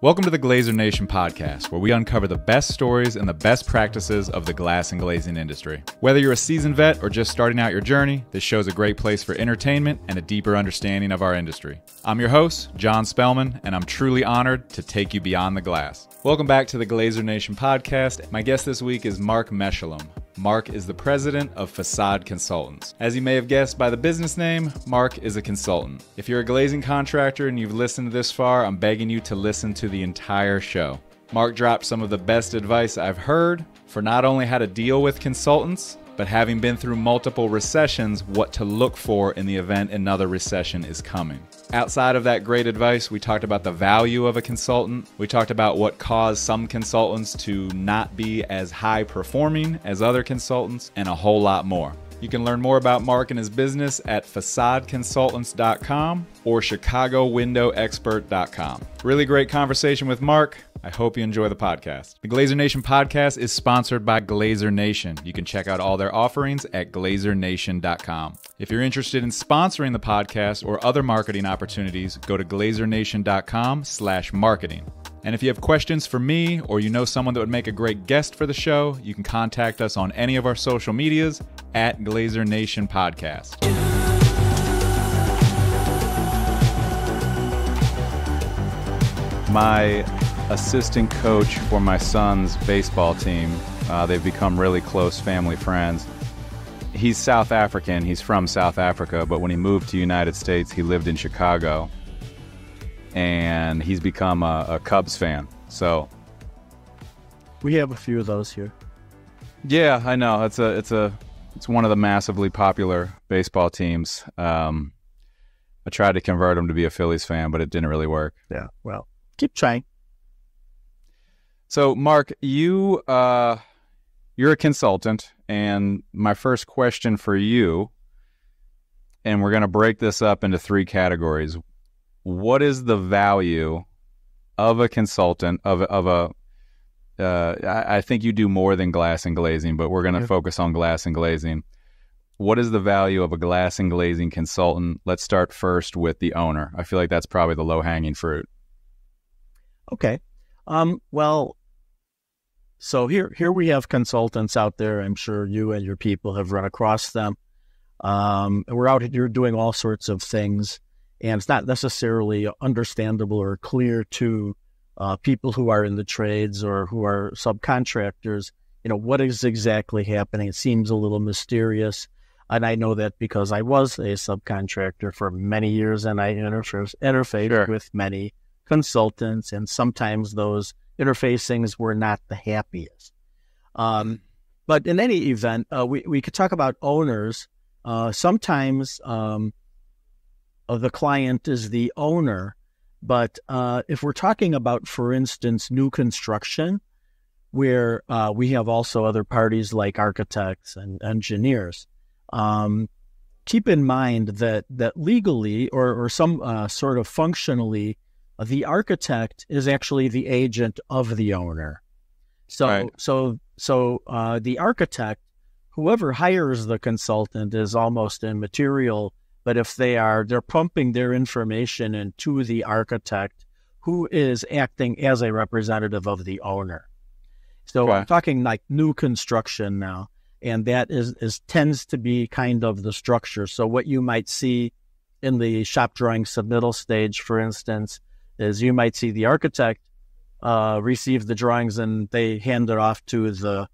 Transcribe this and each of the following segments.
Welcome to the Glazier Nation podcast, where we uncover the best stories and the best practices of the glass and glazing industry. Whether you're a seasoned vet or just starting out your journey, this show is a great place for entertainment and a deeper understanding of our industry. I'm your host, John Spellman, and I'm truly honored to take you beyond the glass. Welcome back to the Glazier Nation podcast. My guest this week is Mark Meshulam. Mark is the president of Façade Consultants. As you may have guessed by the business name, Mark is a consultant. If you're a glazing contractor and you've listened this far, I'm begging you to listen to the entire show. Mark dropped some of the best advice I've heard for not only how to deal with consultants, but having been through multiple recessions, what to look for in the event another recession is coming. Outside of that great advice, we talked about the value of a consultant. We talked about what caused some consultants to not be as high performing as other consultants, and a whole lot more. You can learn more about Mark and his business at facadeconsultants.com or chicagowindowexpert.com. Really great conversation with Mark. I hope you enjoy the podcast. The Glazier Nation podcast is sponsored by Glazier Nation. You can check out all their offerings at glaziernation.com. If you're interested in sponsoring the podcast or other marketing opportunities, go to glaziernation.com/marketing. And if you have questions for me or you know someone that would make a great guest for the show, you can contact us on any of our social medias at Glazier Nation Podcast. My assistant coach for my son's baseball team, they've become really close family friends. He's South African. He's from South Africa, but when he moved to the United States, he lived in Chicago. And he's become a Cubs fan. So we have a few of those here. Yeah, I know. It's one of the massively popular baseball teams. I tried to convert him to be a Phillies fan, but it didn't really work. Yeah, well, keep trying. So, Mark, you're a consultant, and my first question for you, and we're going to break this up into three categories. What is the value of a consultant, I think you do more than glass and glazing, but we're going to focus on glass and glazing. What is the value of a glass and glazing consultant? Let's start first with the owner. I feel like that's probably the low-hanging fruit. Okay. Well, so here we have consultants out there. I'm sure you and your people have run across them. We're out here doing all sorts of things. And it's not necessarily understandable or clear to people who are in the trades or who are subcontractors, what is exactly happening. It seems a little mysterious. And I know that because I was a subcontractor for many years and I interfaced with many consultants, and sometimes those interfacings were not the happiest. But in any event, we could talk about owners. Sometimes the client is the owner, but if we're talking about, for instance, new construction, where we have also other parties like architects and engineers, keep in mind that legally or some sort of functionally, the architect is actually the agent of the owner. So the architect, whoever hires the consultant, is almost immaterial. But if they're pumping their information into the architect, who is acting as a representative of the owner. So I'm talking like new construction now, and that tends to be kind of the structure. So what you might see in the shop drawing submittal stage, for instance, is you might see the architect receive the drawings and they hand it off to the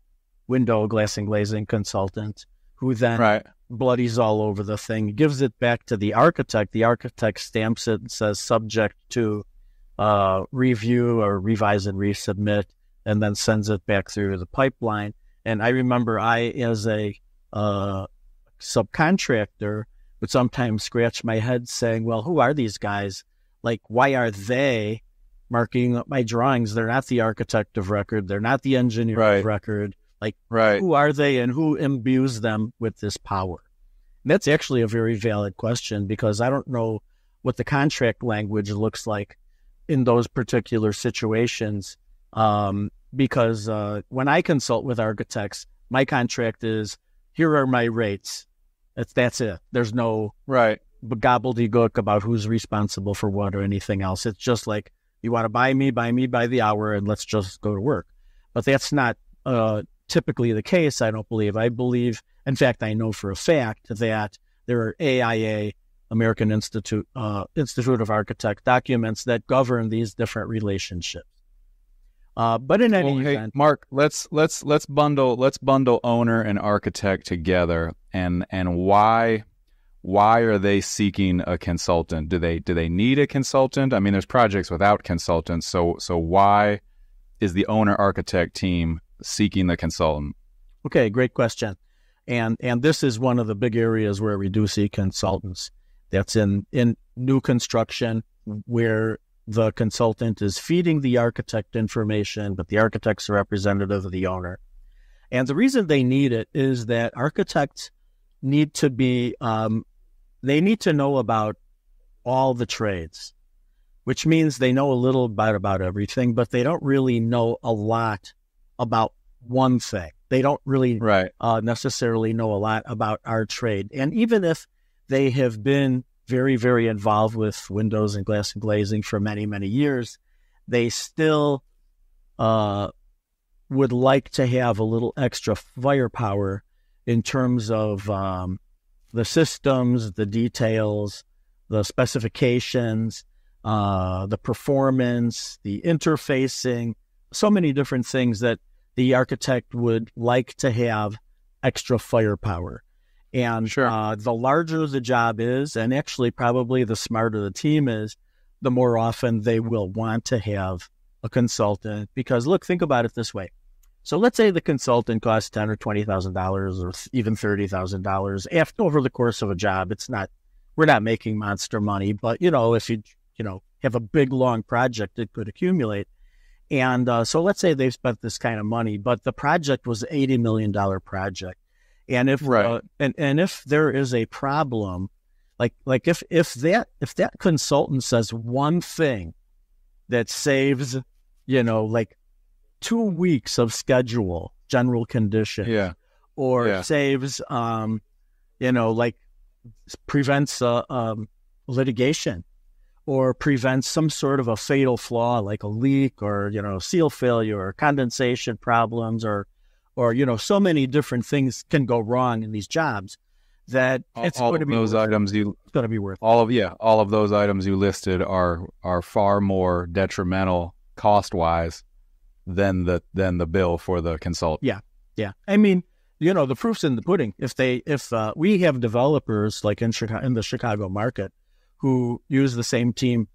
window glass and glazing consultant, who then bloodies all over the thing, gives it back to the architect. The architect stamps it and says subject to review or revise and resubmit, and then sends it back through the pipeline. And I remember as a subcontractor, would sometimes scratch my head saying, well, who are these guys? Like, why are they marking up my drawings? They're not the architect of record. They're not the engineer of record. Like, who are they and who imbues them with this power? And that's actually a very valid question, because I don't know what the contract language looks like in those particular situations. Because when I consult with architects, my contract is, here are my rates. That's it. There's no gobbledygook about who's responsible for what or anything else. It's just like, You want to buy me by the hour, and let's just go to work. But that's not typically the case, I don't believe. I believe, in fact, I know for a fact that there are AIA, American Institute of Architects documents that govern these different relationships. But in any event, hey, Mark, let's bundle owner and architect together, and why are they seeking a consultant? Do they need a consultant? I mean, there's projects without consultants, so why is the owner architect team seeking the consultant? Okay, great question. And this is one of the big areas where we do see consultants. That's in new construction, where the consultant is feeding the architect information, but the architect's a representative of the owner. And the reason they need it is that architects need to be, they need to know about all the trades, which means they know a little bit about everything, but they don't really know a lot about one thing. They don't really necessarily know a lot about our trade. And even if they have been very, very involved with windows and glass and glazing for many, many years, they still would like to have a little extra firepower in terms of the systems, the details, the specifications, the performance, the interfacing, so many different things that the architect would like to have extra firepower. And the larger the job is, and actually probably the smarter the team is, the more often they will want to have a consultant. Because look, think about it this way. So let's say the consultant costs $10,000 or $20,000 or even $30,000 over the course of a job. We're not making monster money, but if you have a big long project, it could accumulate. And so let's say they've spent this kind of money, but the project was an $80 million project. And if and if there is a problem, like if that consultant says one thing that saves, like 2 weeks of schedule, general conditions, or saves, like prevents litigation, or prevents some sort of a fatal flaw like a leak or seal failure or condensation problems or so many different things can go wrong in these jobs that it's going to be those items it's going to be worth all of those items you listed are far more detrimental cost wise than the bill for the consultant. Yeah. I mean, the proof's in the pudding. If we have developers like in the Chicago market who use the same team,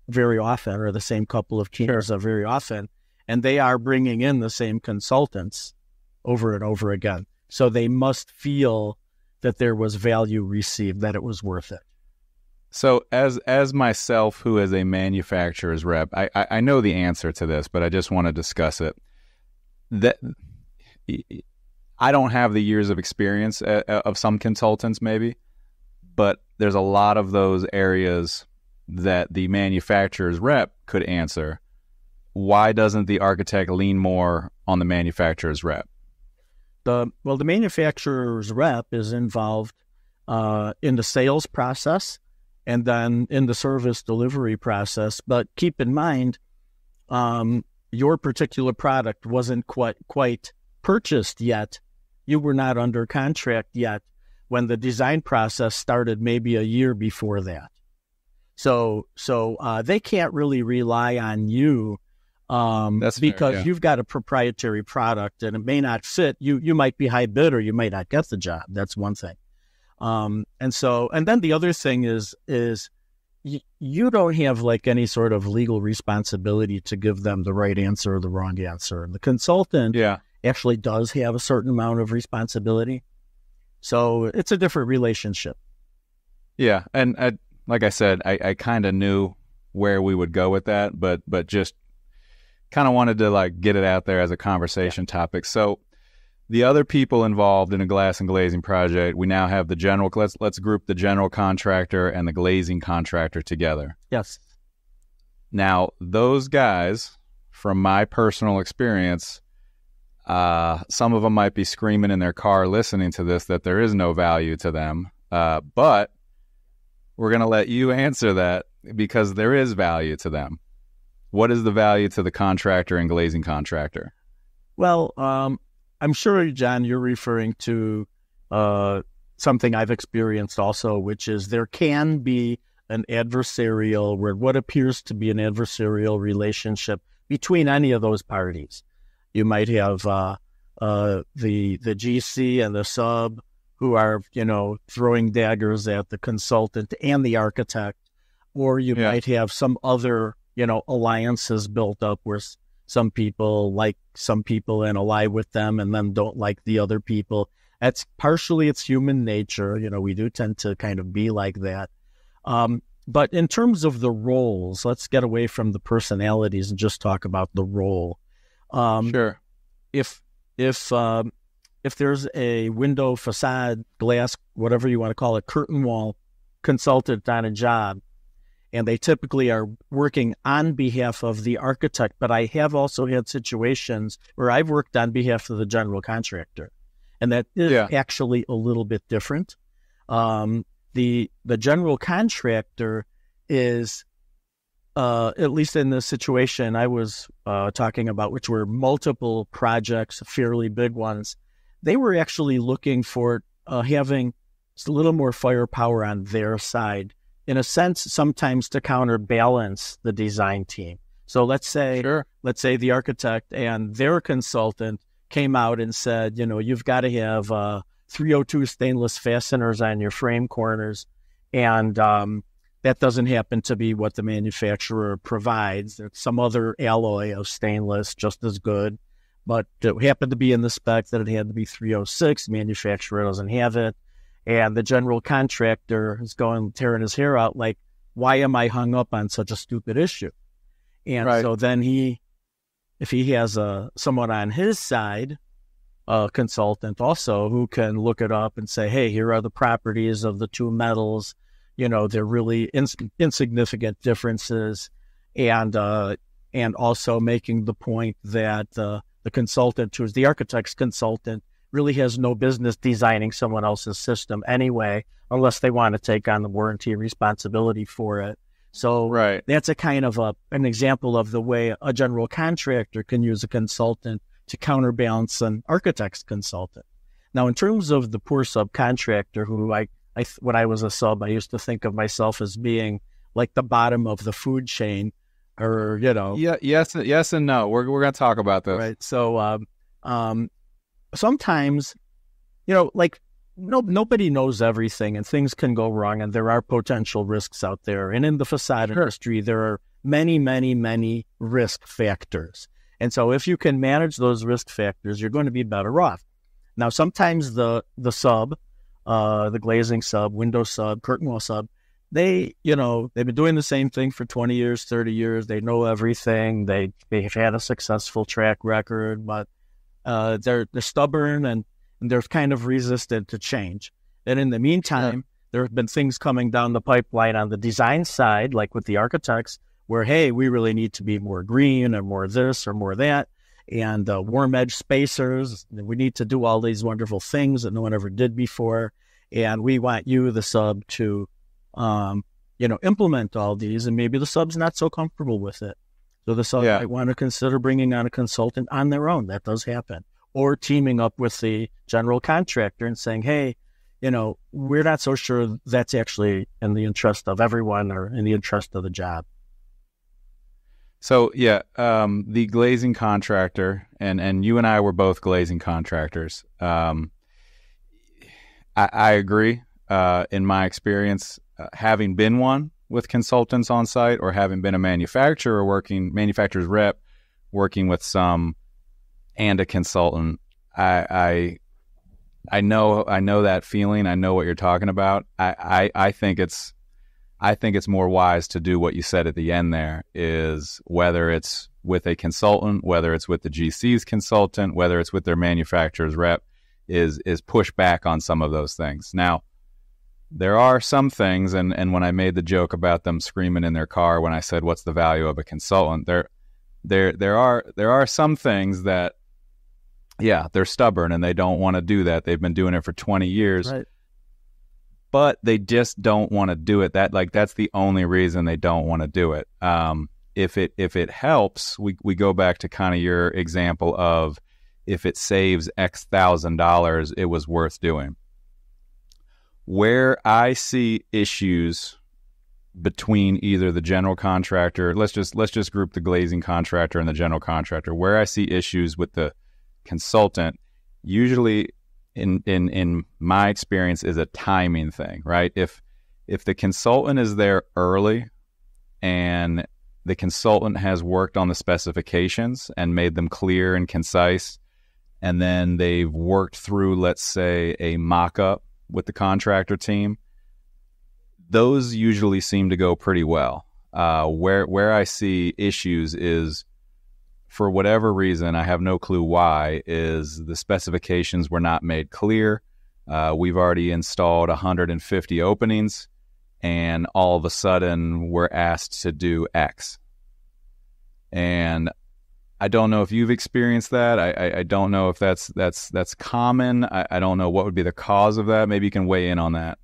very often, or the same couple of teams very often, and they are bringing in the same consultants over and over again. So they must feel that there was value received, that it was worth it. So as myself, who is a manufacturer's rep, I know the answer to this, but I just want to discuss it. That I don't have the years of experience of some consultants maybe, but there's a lot of those areas that the manufacturer's rep could answer. Why doesn't the architect lean more on the manufacturer's rep? The manufacturer's rep is involved in the sales process and then in the service delivery process. But keep in mind, your particular product wasn't quite purchased yet. You were not under contract yet when the design process started maybe a year before that. So they can't really rely on you That's because fair, you've got a proprietary product and it may not fit. You might be high bid or you might not get the job. That's one thing. And then the other thing is you don't have like any sort of legal responsibility to give them the right answer or the wrong answer. The consultant actually does have a certain amount of responsibility. So it's a different relationship. Yeah. And like I said, I kind of knew where we would go with that, but just kind of wanted to like get it out there as a conversation topic. So the other people involved in a glass and glazing project, we now have the general, let's group the general contractor and the glazing contractor together. Yes. Now, those guys, from my personal experience, some of them might be screaming in their car listening to this that there is no value to them. But we're going to let you answer that because there is value to them. What is the value to the contractor and glazing contractor? Well, I'm sure, John, you're referring to something I've experienced also, which is there can be an adversarial, where what appears to be an adversarial relationship between any of those parties. You might have the GC and the sub who are, throwing daggers at the consultant and the architect, or you might have some other, alliances built up where some people like some people and ally with them and then don't like the other people. That's partially it's human nature. We do tend to kind of be like that. But in terms of the roles, let's get away from the personalities and just talk about the role. Sure. If there's a window, facade, glass, whatever you want to call it, curtain wall consultant on a job, and they typically are working on behalf of the architect, but I have also had situations where I've worked on behalf of the general contractor, and that is actually a little bit different. The general contractor is, at least in the situation I was talking about, which were multiple projects, fairly big ones, they were actually looking for having a little more firepower on their side, in a sense, sometimes to counterbalance the design team. So let's say the architect and their consultant came out and said, you've got to have 302 stainless fasteners on your frame corners, and that doesn't happen to be what the manufacturer provides. There's some other alloy of stainless just as good, but it happened to be in the spec that it had to be 306. The manufacturer doesn't have it. And the general contractor is tearing his hair out, like, why am I hung up on such a stupid issue? And so then if he has someone on his side, a consultant also, who can look it up and say, hey, here are the properties of the two metals, they're really insignificant differences. And also making the point that the consultant, who's the architect's consultant, really has no business designing someone else's system anyway, unless they want to take on the warranty responsibility for it. So that's a kind of an example of the way a general contractor can use a consultant to counterbalance an architect's consultant. Now, in terms of the poor subcontractor, who when I was a sub, I used to think of myself as being like the bottom of the food chain, or, yes and no. We're going to talk about this. Right. So, sometimes, nobody knows everything, and things can go wrong, and there are potential risks out there. And in the facade industry, there are many, many, many risk factors. And so if you can manage those risk factors, you're going to be better off. Now, sometimes the sub, the glazing sub, window sub, curtain wall sub, they've been doing the same thing for 20 years, 30 years. They know everything. They've had a successful track record, but they're stubborn and they're kind of resistant to change. And in the meantime, there have been things coming down the pipeline on the design side, like with the architects, where, hey, we really need to be more green or more this or more that, and warm edge spacers. We need to do all these wonderful things that no one ever did before. And we want you, the sub, to, implement all these. And maybe the sub's not so comfortable with it. So the sub might want to consider bringing on a consultant on their own. That does happen. Or teaming up with the general contractor and saying, hey, we're not so sure that's actually in the interest of everyone or in the interest of the job. So, the glazing contractor, and you and I were both glazing contractors. I agree. In my experience, having been one with consultants on site, or having been a manufacturer's rep, working with some and a consultant, I know that feeling. I know what you're talking about. I think it's more wise to do what you said at the end there, is whether it's with a consultant, whether it's with the GC's consultant, whether it's with their manufacturer's rep, is push back on some of those things. Now, there are some things, and when I made the joke about them screaming in their car when I said, what's the value of a consultant, there are some things that, they're stubborn and they don't want to do that. They've been doing it for 20 years. Right. But they just don't want to do it. That's the only reason they don't want to do it. if it helps, we go back to kind of your example of if it saves X $1,000, it was worth doing. Where I see issues between either the general contractor, let's just group the glazing contractor and the general contractor, where I see issues with the consultant, usually in my experience, is a timing thing, right? If the consultant is there early and the consultant has worked on the specifications and made them clear and concise, and then they've worked through, let's say, a mock-up with the contractor team, those usually seem to go pretty well. Where I see issues is, for whatever reason, I have no clue why, is the specifications were not made clear. We've already installed 150 openings, and all of a sudden we're asked to do X. And I don't know if you've experienced that. I don't know if that's common. I don't know what would be the cause of that. Maybe you can weigh in on that.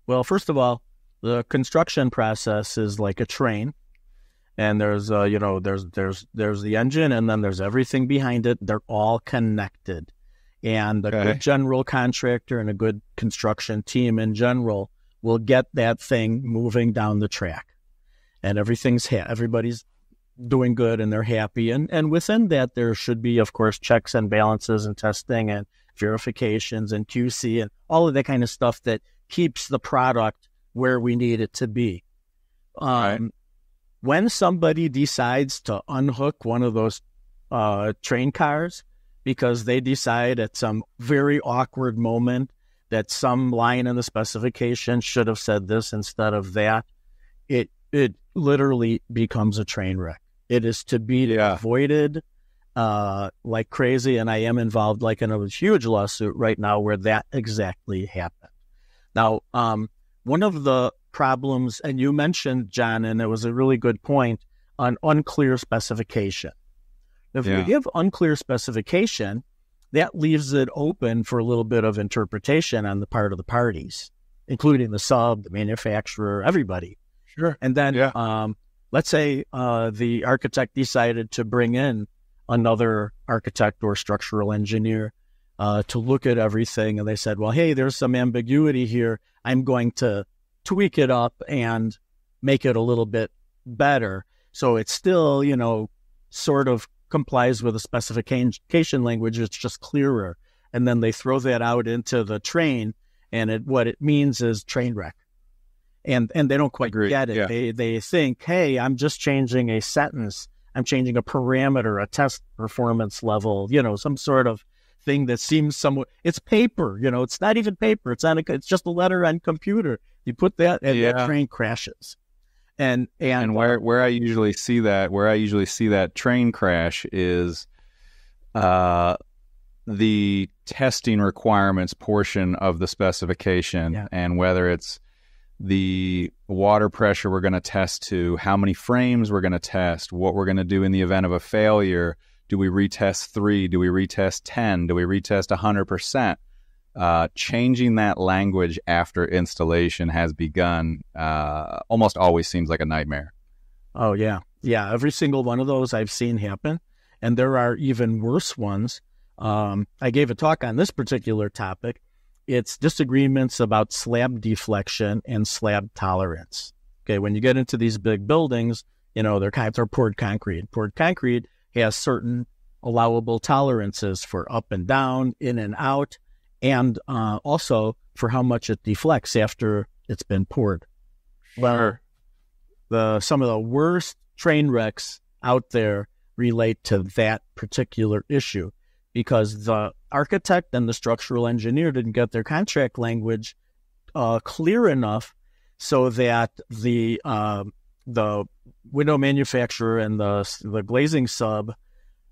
Well, first of all, the construction process is like a train, and there's there's the engine, and then there's everything behind it. They're all connected, and a good general contractor and a good construction team in general will get that thing moving down the track, and everybody's doing good and they're happy. And within that, there should be, of course, checks and balances and testing and verifications and QC and all of that kind of stuff that keeps the product where we need it to be. When somebody decides to unhook one of those train cars because they decide at some very awkward moment that some line in the specification should have said this instead of that, it literally becomes a train wreck. It is to be avoided like crazy, and I am involved like in a huge lawsuit right now where that exactly happened. Now, one of the problems, and you mentioned, John, and it was a really good point, on unclear specification. If we give unclear specification, that leaves it open for a little bit of interpretation on the part of the parties, including the sub, the manufacturer, everybody. Sure. And then let's say the architect decided to bring in another architect or structural engineer to look at everything. And they said, well, hey, there's some ambiguity here. I'm going to tweak it up and make it a little bit better. So it's still, sort of complies with the specification language. It's just clearer. And then they throw that out into the train, and what it means is train wreck. And they don't quite get it. Yeah. They think, hey, I'm just changing a sentence. I'm changing a parameter, a test performance level, some sort of thing that seems somewhat, it's paper, it's not even paper. It's just a letter on computer. You put that and the train crashes. And where I usually see that train crash is the testing requirements portion of the specification, and whether it's the water pressure we're going to test to, how many frames we're going to test, what we're going to do in the event of a failure. Do we retest 3? Do we retest 10? Do we retest 100%? Changing that language after installation has begun. Almost always seems like a nightmare. Oh, yeah. Yeah, every single one of those I've seen happen. And there are even worse ones. I gave a talk on this particular topic. It's disagreements about slab deflection and slab tolerance. Okay, when you get into these big buildings, they're poured concrete. Poured concrete has certain allowable tolerances for up and down, in and out, and also for how much it deflects after it's been poured. Sure. Some of the worst train wrecks out there relate to that particular issue, because the architect and the structural engineer didn't get their contract language clear enough so that the window manufacturer and the glazing sub,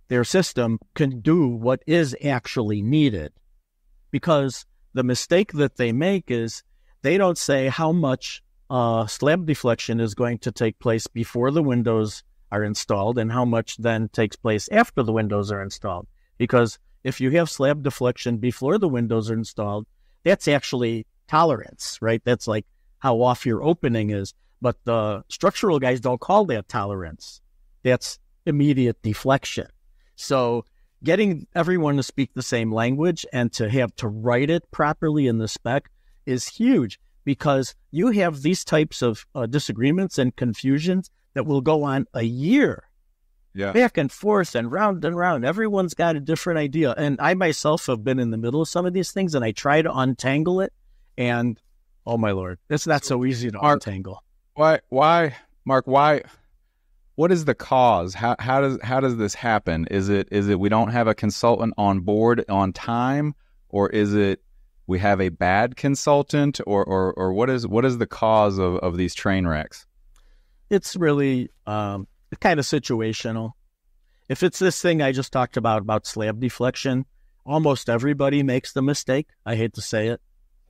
their system can do what is actually needed. Because the mistake that they make is they don't say how much slab deflection is going to take place before the windows are installed and how much then takes place after the windows are installed. Because if you have slab deflection before the windows are installed, that's actually tolerance, right? That's like how off your opening is. But the structural guys don't call that tolerance. That's immediate deflection. So getting everyone to speak the same language and to have to write it properly in the spec is huge, because you have these types of disagreements and confusions that will go on a year. Yeah. Back and forth and round and round. Everyone's got a different idea. And I myself have been in the middle of some of these things, and I try to untangle it. And, oh, my Lord, it's not so easy to untangle. Why, Mark, what is the cause? How does this happen? Is it we don't have a consultant on board on time, or is it we have a bad consultant, or what is the cause of these train wrecks? It's really kind of situational. If it's this thing I just talked about slab deflection, almost everybody makes the mistake. I hate to say it,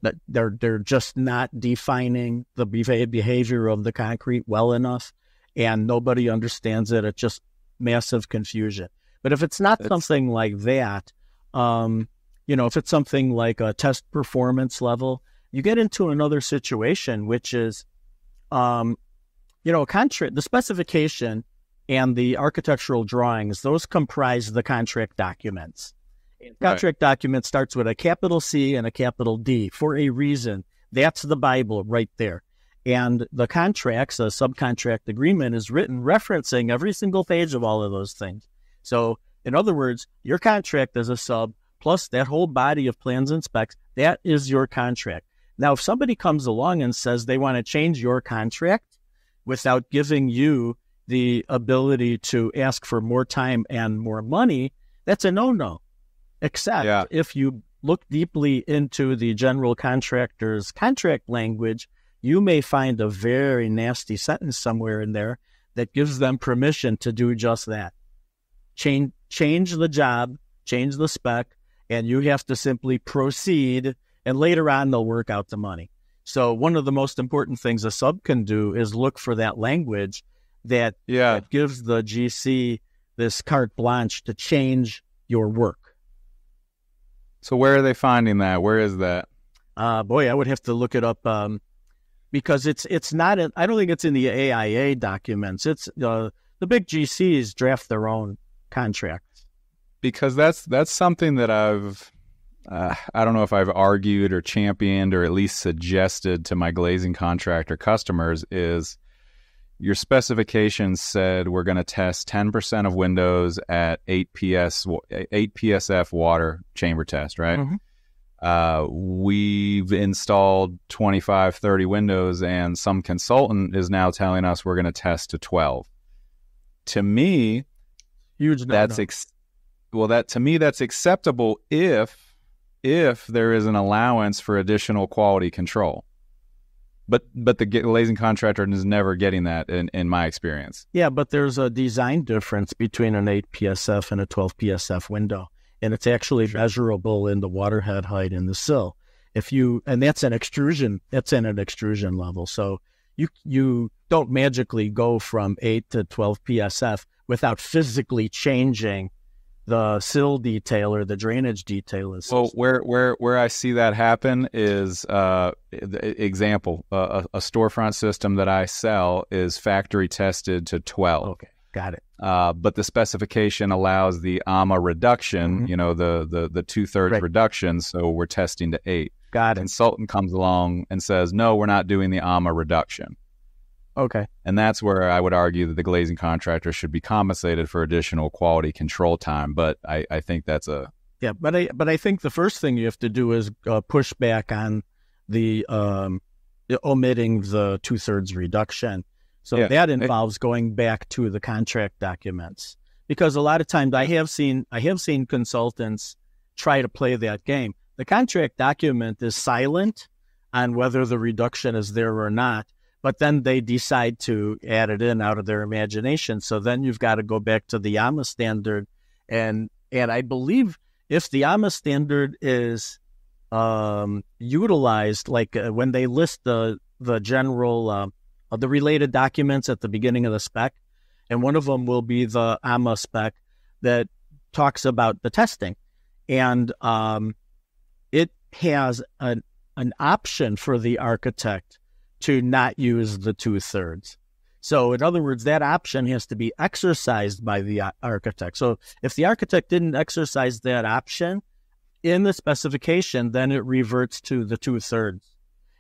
that they're just not defining the behavior of the concrete well enough, and nobody understands it. It's just massive confusion. But if it's not something like that, if it's something like a test performance level, you get into another situation, which is, the specification and the architectural drawings, those comprise the contract documents. Contract document starts with a capital C and a capital D for a reason. That's the Bible right there. And the contracts, a subcontract agreement, is written referencing every single page of all of those things. So, in other words, your contract as a sub, plus that whole body of plans and specs, that is your contract. Now, if somebody comes along and says they want to change your contract without giving you the ability to ask for more time and more money, that's a no-no. Except if you look deeply into the general contractor's contract language, you may find a very nasty sentence somewhere in there that gives them permission to do just that. Change the job, change the spec, and you have to simply proceed, and later on they'll work out the money. So one of the most important things a sub can do is look for that language that gives the GC this carte blanche to change your work. So where are they finding that? Where is that? I would have to look it up because it's not. I don't think it's in the AIA documents. It's the big GCs draft their own contracts. Because that's something that I don't know if I've argued or championed or at least suggested to my glazing contractor customers is your specifications said we're going to test 10% of windows at 8 PSF water chamber test, right? Mm-hmm. We've installed 25, 30 windows, and some consultant is now telling us we're going to test to 12. To me, that's acceptable if there is an allowance for additional quality control. But the glazing contractor is never getting that in my experience. Yeah, but there's a design difference between an 8 PSF and a 12 PSF window, and it's actually measurable in the waterhead height in the sill. And that's an extrusion. That's in an extrusion level. So you don't magically go from 8 to 12 PSF without physically changing the sill detail or the drainage detail. Well, where I see that happen is, example, a storefront system that I sell is factory tested to 12. Okay, got it. But the specification allows the AMA reduction, the 2/3 reduction, so we're testing to 8. Got it. Consultant comes along and says, no, we're not doing the AMA reduction. Okay. And that's where I would argue that the glazing contractor should be compensated for additional quality control time. But I think that's a... Yeah, but I think the first thing you have to do is push back on the omitting the 2/3 reduction. So that involves going back to the contract documents. Because a lot of times I have seen consultants try to play that game. The contract document is silent on whether the reduction is there or not. But then they decide to add it in out of their imagination. So then you've got to go back to the AMA standard. And I believe if the AMA standard is utilized, like when they list the general, the related documents at the beginning of the spec, and one of them will be the AMA spec that talks about the testing. And it has an option for the architect to not use the 2/3. So in other words, that option has to be exercised by the architect. So if the architect didn't exercise that option in the specification, then it reverts to the 2/3.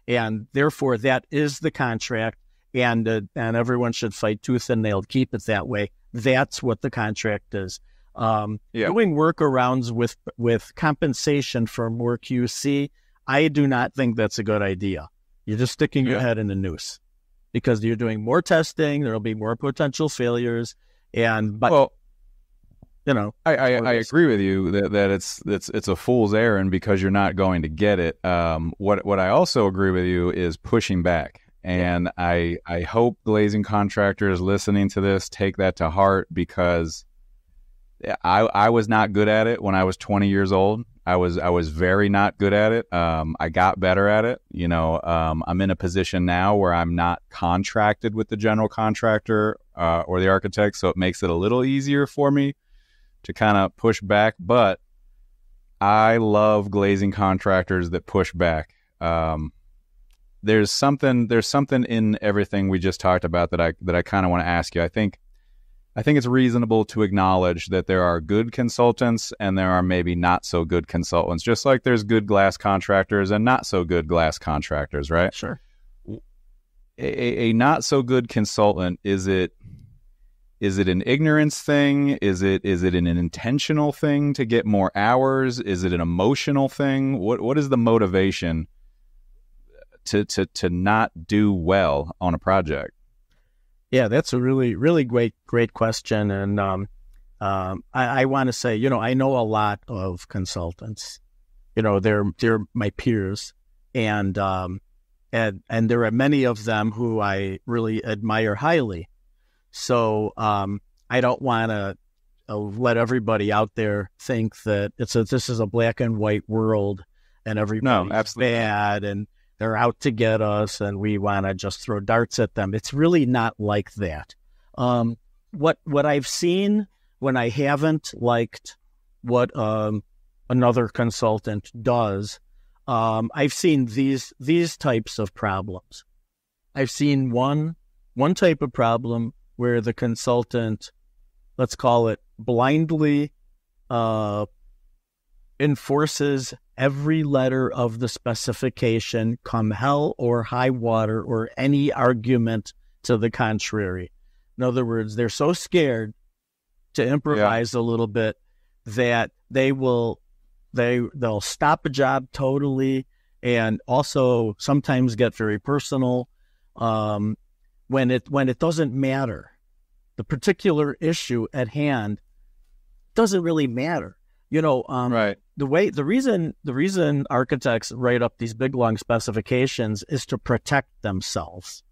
And therefore, that is the contract, and everyone should fight tooth and nail to keep it that way. That's what the contract is. Doing workarounds with compensation for more QC, I do not think that's a good idea. You're just sticking your head in the noose because you're doing more testing. There'll be more potential failures, I agree with you that it's a fool's errand because you're not going to get it. What I also agree with you is pushing back. And I hope glazing contractors listening to this take that to heart, because I was not good at it when I was 20 years old. I was very not good at it. I got better at it. I'm in a position now where I'm not contracted with the general contractor or the architect, so it makes it a little easier for me to kind of push back. But I love glazing contractors that push back. There's something in everything we just talked about that I kind of want to ask you. I think it's reasonable to acknowledge that there are good consultants and there are maybe not so good consultants, just like there's good glass contractors and not so good glass contractors, right? Sure. A not so good consultant, is it an ignorance thing? Is it an intentional thing to get more hours? Is it an emotional thing? What is the motivation to not do well on a project? Yeah, that's a really, really great question. And I want to say, I know a lot of consultants. They're my peers, and there are many of them who I really admire highly. So I don't want to let everybody out there think that this is a black and white world and everybody's bad and they're out to get us and we want to just throw darts at them. It's really not like that. What I've seen when I haven't liked what another consultant does, I've seen these types of problems. I've seen one type of problem where the consultant, let's call it, blindly enforces every letter of the specification, come hell or high water or any argument to the contrary. In other words, they're so scared to improvise a little bit that they'll stop a job totally, and also sometimes get very personal when it doesn't matter. The particular issue at hand doesn't really matter. Right. The reason architects write up these big long specifications is to protect themselves.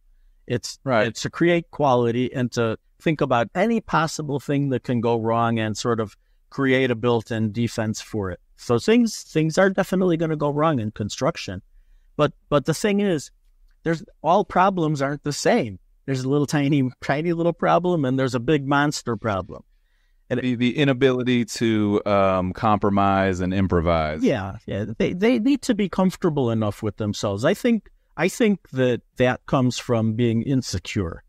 It's to create quality and to think about any possible thing that can go wrong and sort of create a built-in defense for it. So things are definitely going to go wrong in construction, but the thing is, all problems aren't the same. There's a little tiny little problem and there's a big monster problem. The inability to compromise and improvise. Yeah. They need to be comfortable enough with themselves. I think that comes from being insecure.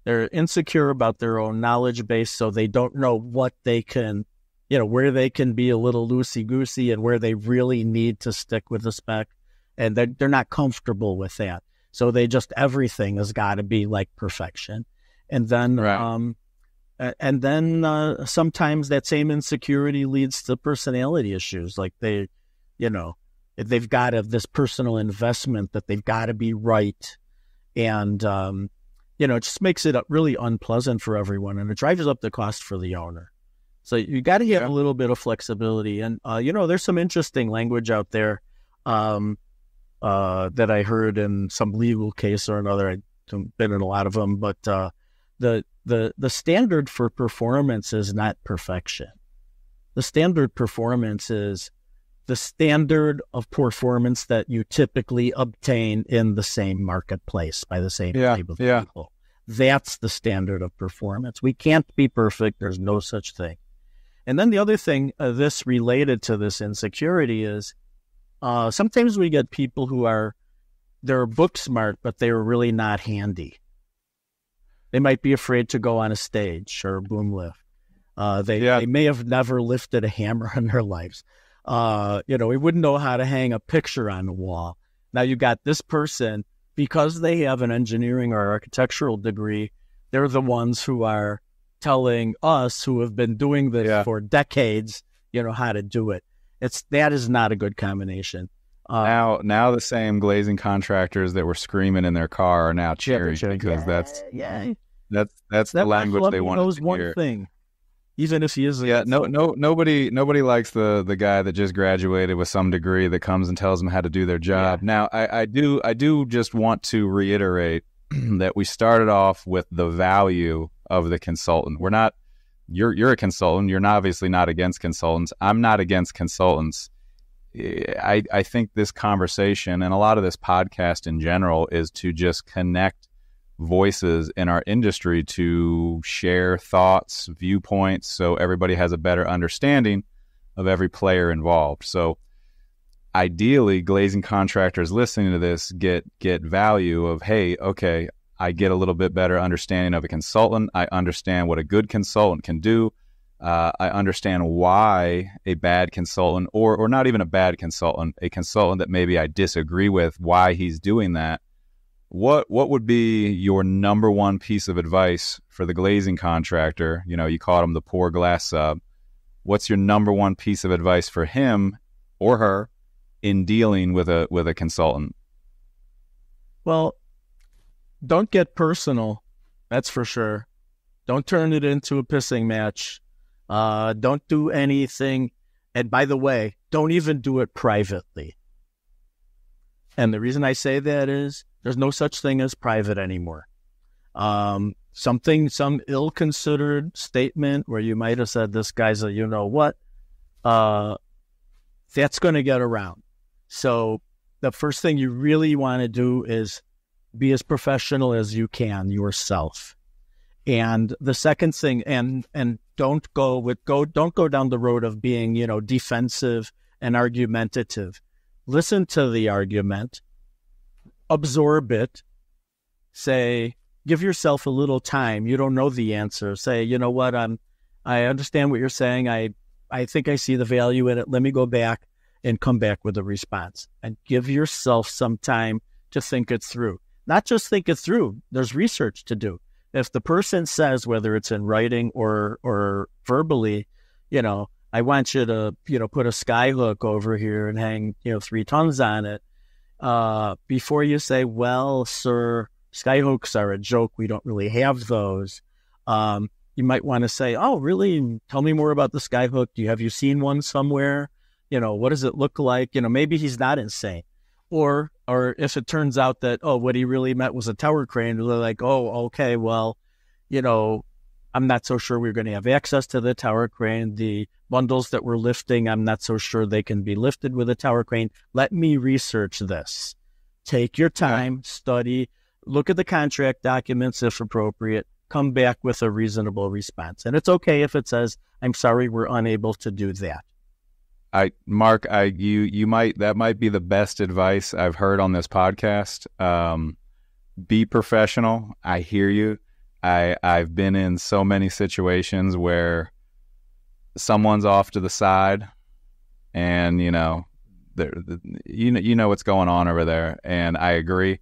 They're insecure about their own knowledge base, so they don't know what they can, where they can be a little loosey-goosey and where they really need to stick with the spec, and they're not comfortable with that. So everything has got to be like perfection, and then. Right. And then sometimes that same insecurity leads to personality issues. Like they've got this personal investment that they've got to be right. And, it just makes it really unpleasant for everyone. And it drives up the cost for the owner. So you got to have a little bit of flexibility. And, there's some interesting language out there that I heard in some legal case or another. I haven't been in a lot of them, but the standard for performance is not perfection. The standard performance is the standard of performance that you typically obtain in the same marketplace by the same type of people. That's the standard of performance. We can't be perfect. There's no such thing. And then the other thing, this related to this insecurity is sometimes we get people who are they're book smart, but they were really not handy. They might be afraid to go on a stage or a boom lift. They may have never lifted a hammer in their lives. We wouldn't know how to hang a picture on the wall. Now you got this person, because they have an engineering or architectural degree, they're the ones who are telling us who have been doing this for decades, how to do it. That is not a good combination. Now the same glazing contractors that were screaming in their car are now cheering because that's the language they want to hear. Knows one thing, even if he is. Nobody likes the guy that just graduated with some degree that comes and tells them how to do their job. Yeah. Now I do just want to reiterate that we started off with the value of the consultant. We're not. You're a consultant. You're obviously not against consultants. I'm not against consultants. I think this conversation and a lot of this podcast in general is to just connect voices in our industry to share thoughts, viewpoints, so everybody has a better understanding of every player involved. So ideally, glazing contractors listening to this get value of, hey, okay, I get a little bit better understanding of a consultant. I understand what a good consultant can do. I understand why a bad consultant, or not even a bad consultant, a consultant that maybe I disagree with, why he's doing that. What would be your number one piece of advice for the glazing contractor? You called him the poor glass sub. What's your number one piece of advice for him or her in dealing with a consultant? Well, don't get personal. That's for sure. Don't turn it into a pissing match. Don't do anything. And by the way, don't even do it privately. And the reason I say that is there's no such thing as private anymore. Some ill-considered statement where you might have said, this guy's a you-know-what, that's going to get around. So the first thing you really want to do is be as professional as you can yourself. And the second thing, and don't go down the road of being, defensive and argumentative. Listen to the argument, absorb it, say, give yourself a little time. You don't know the answer. Say, you know what, I understand what you're saying. I think I see the value in it. Let me go back and come back with a response, and give yourself some time to think it through. Not just think it through. There's research to do. If the person says, whether it's in writing or verbally, I want you to, put a sky hook over here and hang, 3 tons on it. Before you say, well, sir, sky hooks are a joke. We don't really have those. You might want to say, oh, really? Tell me more about the sky hook. Have you seen one somewhere? What does it look like? Maybe he's not insane. Or if it turns out that, what he really meant was a tower crane, they're like, oh, okay, well, I'm not so sure we're going to have access to the tower crane. The bundles that we're lifting, I'm not so sure they can be lifted with a tower crane. Let me research this. Take your time, study, look at the contract documents if appropriate, come back with a reasonable response. And it's okay if it says, I'm sorry, we're unable to do that. Mark, that might be the best advice I've heard on this podcast. Be professional. I hear you. I've been in so many situations where someone's off to the side, and you know what's going on over there. And I agree.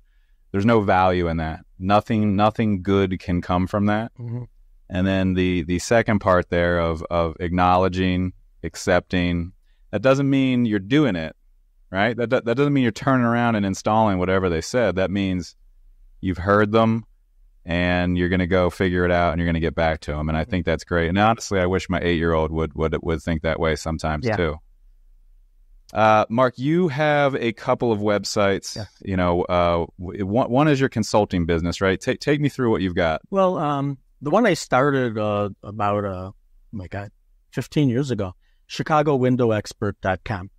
There's no value in that. Nothing good can come from that. Mm-hmm. And then the second part there of acknowledging, accepting. That doesn't mean you're doing it, right? That doesn't mean you're turning around and installing whatever they said. That means you've heard them, and you're going to go figure it out, and you're going to get back to them. And I think that's great. And honestly, I wish my 8-year-old would think that way sometimes too. Mark, you have a couple of websites. Yeah. One is your consulting business, right? Take me through what you've got. Well, the one I started about 15 years ago. ChicagoWindowExpert.com.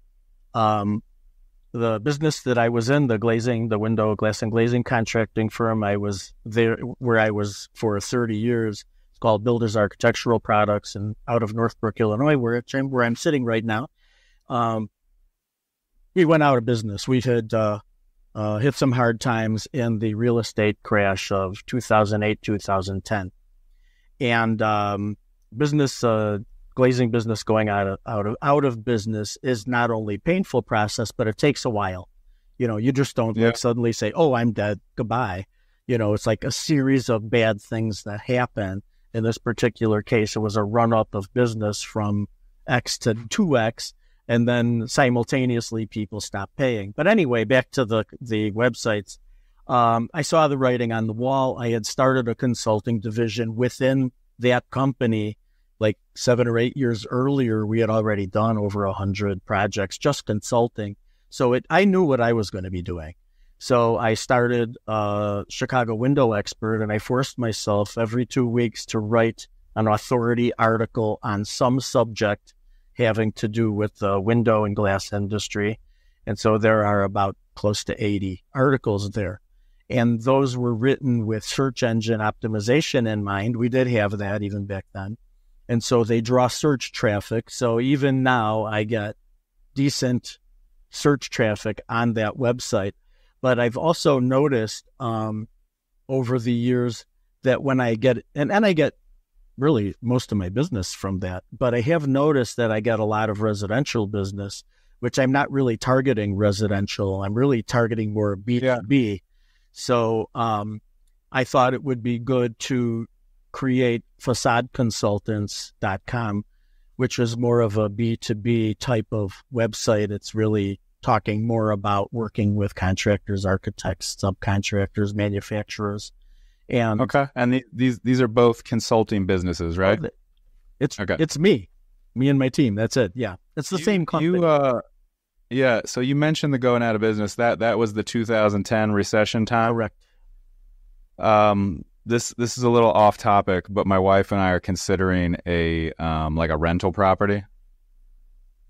The business that I was in, the window glass and glazing contracting firm, I was there where I was for 30 years. It's called Builders Architectural Products, and out of Northbrook, Illinois, where I'm sitting right now. We went out of business. We had hit some hard times in the real estate crash of 2008, 2010. And glazing business going out of business is not only a painful process, but it takes a while. You just don't like suddenly say, "Oh, I'm dead, goodbye." It's like a series of bad things that happen. In this particular case, it was a run-up of business from X to 2X, and then simultaneously people stopped paying. But anyway, back to the websites. I saw the writing on the wall. I had started a consulting division within that company. Like 7 or 8 years earlier, we had already done over 100 projects, just consulting. So I knew what I was going to be doing. So I started Chicago Window Expert, and I forced myself every 2 weeks to write an authority article on some subject having to do with the window and glass industry. And so there are about close to 80 articles there. And those were written with search engine optimization in mind. We did have that even back then. And so they draw search traffic. So even now I get decent search traffic on that website. But I've also noticed over the years that when I get, and I get really most of my business from that, but I have noticed that I get a lot of residential business, which I'm not really targeting residential. I'm really targeting more B2B. Yeah. So I thought it would be good to create FaçadeConsultants.com, which is more of a B2B type of website. It's really talking more about working with contractors, architects, subcontractors, manufacturers. And and these are both consulting businesses, right? It's me and my team. That's it. Yeah, it's the same company. So you mentioned the going out of business. That was the 2010 recession time. Correct. This is a little off topic, but my wife and I are considering a rental property.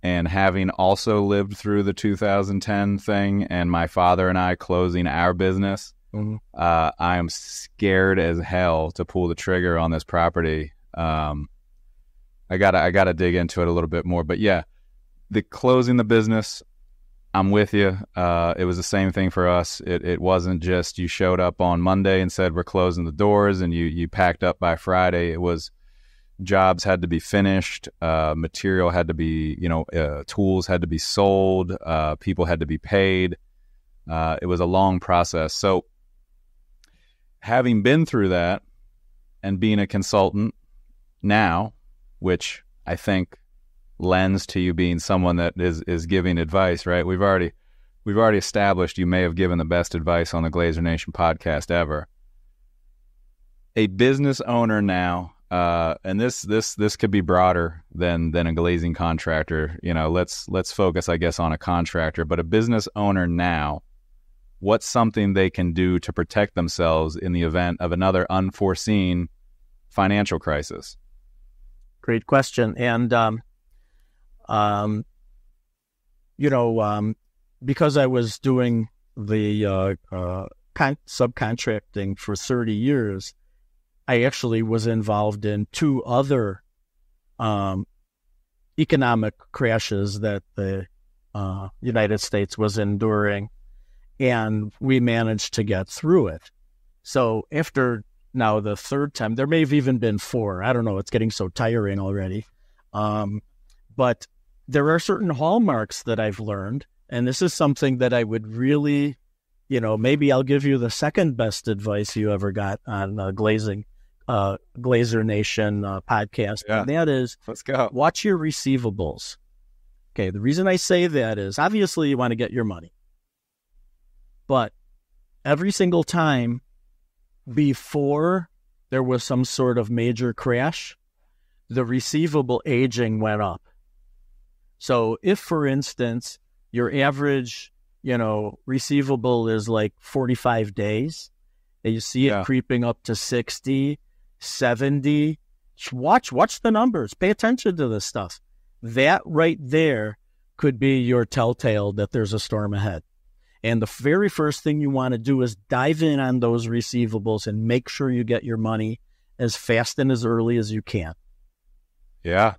And having also lived through the 2010 thing and my father and I closing our business, I am scared as hell to pull the trigger on this property. I gotta dig into it a little bit more. But yeah, the closing the business, I'm with you. It was the same thing for us. It wasn't just you showed up on Monday and said we're closing the doors and you packed up by Friday. It was jobs had to be finished, material had to be, tools had to be sold, people had to be paid. It was a long process. So having been through that and being a consultant now, which I think lends to you being someone that is giving advice, right? We've already established you may have given the best advice on the Glazier Nation podcast ever. A business owner now, and this could be broader than a glazing contractor. Let's focus, I guess, on a contractor, but a business owner now, what's something they can do to protect themselves in the event of another unforeseen financial crisis? Great question. And, because I was doing the subcontracting for 30 years, I actually was involved in 2 other economic crashes that the United States was enduring, and we managed to get through it. So after now the 3rd time, there may have even been 4. I don't know. It's getting so tiring already. But there are certain hallmarks that I've learned, and this is something that I would really, maybe I'll give you the second best advice you ever got on glazing, Glazier Nation podcast. Yeah. And that is, let's go. Watch your receivables. Okay, the reason I say that is obviously you want to get your money. But every single time before there was some sort of major crash, the receivable aging went up. So if, for instance, your average, receivable is like 45 days, and you see it creeping up to 60, 70, watch the numbers. Pay attention to this stuff. That right there could be your telltale that there's a storm ahead. And the very first thing you want to do is dive in on those receivables and make sure you get your money as fast and as early as you can. Yeah.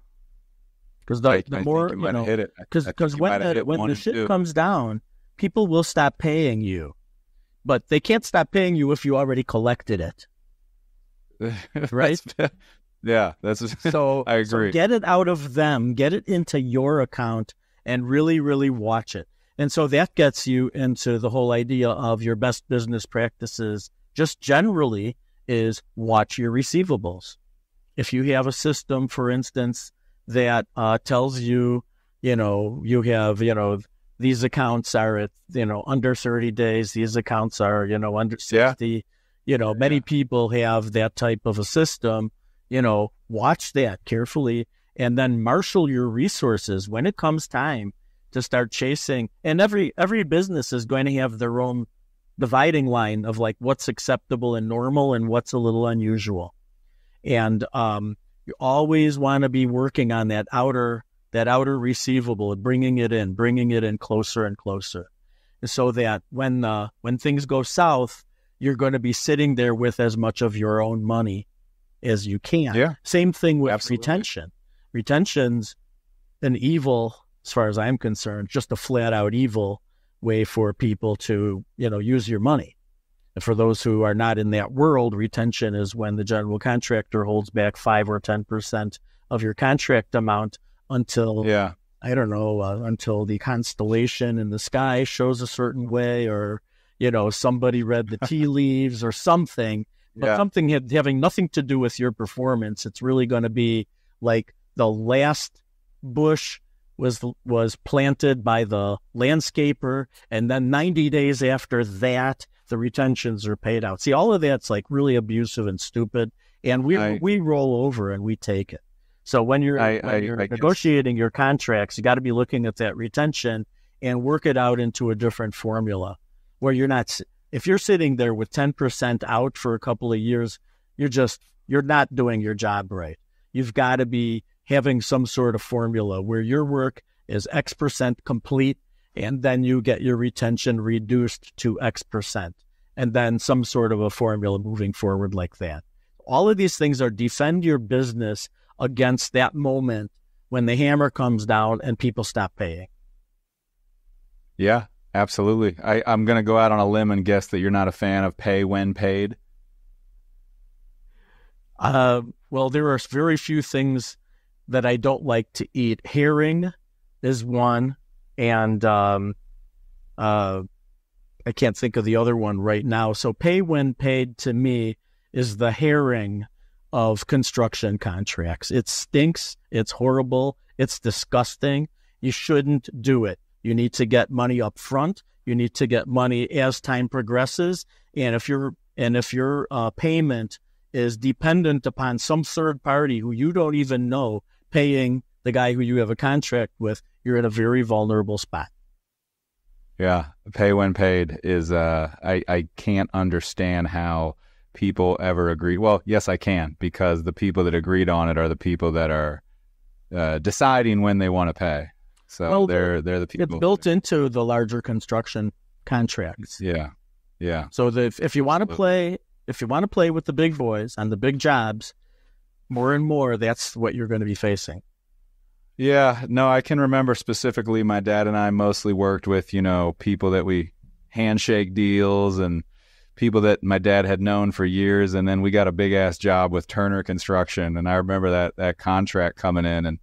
Because the more, because when the shit comes down, people will stop paying you, but they can't stop paying you if you already collected it. Right? Yeah, that's so. I agree. So get it out of them, get it into your account, and really, really watch it. And so that gets you into the whole idea of your best business practices. Just generally, is watch your receivables. If you have a system, for instance, that tells you, you have, these accounts are at, under 30 days, these accounts are, under 60, many people have that type of a system, watch that carefully and then marshal your resources when it comes time to start chasing. And every business is going to have their own dividing line of like what's acceptable and normal and what's a little unusual. And you always want to be working on that outer receivable, bringing it in closer and closer, so that when things go south, you're going to be sitting there with as much of your own money as you can. Yeah. Same thing with Absolutely. retention. Retention's an evil, as far as I'm concerned, just a flat out evil way for people to, use your money. And for those who are not in that world, retention is when the general contractor holds back 5 or 10% of your contract amount until, until the constellation in the sky shows a certain way, or, somebody read the tea leaves or something, but something having nothing to do with your performance. It's really going to be like the last bush was planted by the landscaper, and then 90 days after that, the retentions are paid out. See, all of that's like really abusive and stupid, and we roll over and we take it. So when you're negotiating your contracts, you got to be looking at that retention and work it out into a different formula where you're not. If you're sitting there with 10% out for a couple of years, you're not doing your job right. You've got to be having some sort of formula where your work is X% complete, and then you get your retention reduced to X%, and then some sort of a formula moving forward like that. All of these things are defend your business against that moment when the hammer comes down and people stop paying. Yeah, absolutely. I'm going to go out on a limb and guess that you're not a fan of pay when paid. Well, there are very few things that I don't like to eat. Herring is one, and I can't think of the other one right now. So pay when paid to me is the herring of construction contracts. It stinks. It's horrible. It's disgusting. You shouldn't do it. You need to get money up front. You need to get money as time progresses. And if your payment is dependent upon some third party who you don't even know paying the guy who you have a contract with, you're in a very vulnerable spot. Yeah, pay when paid is, I can't understand how people ever agree. Well, yes, I can, because the people that agreed on it are the people that are deciding when they want to pay. So they're the people. It's built into the larger construction contracts. Yeah. So if you want to play with the big boys on the big jobs, more and more, that's what you're going to be facing. Yeah, no, I can remember specifically my dad and I mostly worked with, people that we handshake deals and people that my dad had known for years. And then we got a big ass job with Turner Construction. And I remember that contract coming in, and,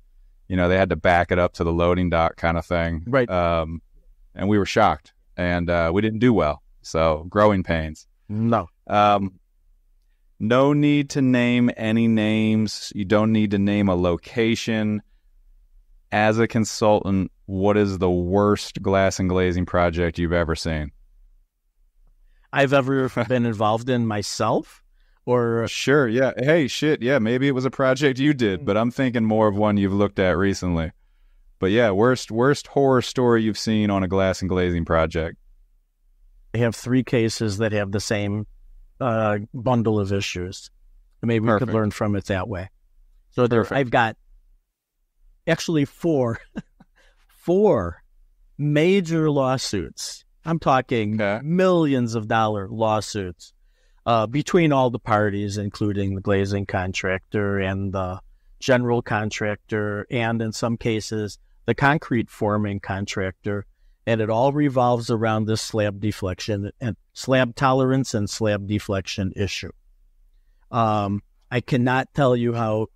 they had to back it up to the loading dock kind of thing. Right. And we were shocked, and we didn't do well. So growing pains. No. No need to name any names. You don't need to name a location. As a consultant, what is the worst glass and glazing project you've ever seen? I've ever been involved in myself? Or Sure, yeah. Hey, shit, yeah, maybe it was a project you did, but I'm thinking more of one you've looked at recently. But yeah, worst horror story you've seen on a glass and glazing project. I have 3 cases that have the same bundle of issues. Maybe we could learn from it that way. So I've got actually 4 major lawsuits. I'm talking millions of dollar lawsuits between all the parties, including the glazing contractor and the general contractor, and in some cases, the concrete forming contractor. And it all revolves around this slab deflection and slab tolerance and slab deflection issue. I cannot tell you how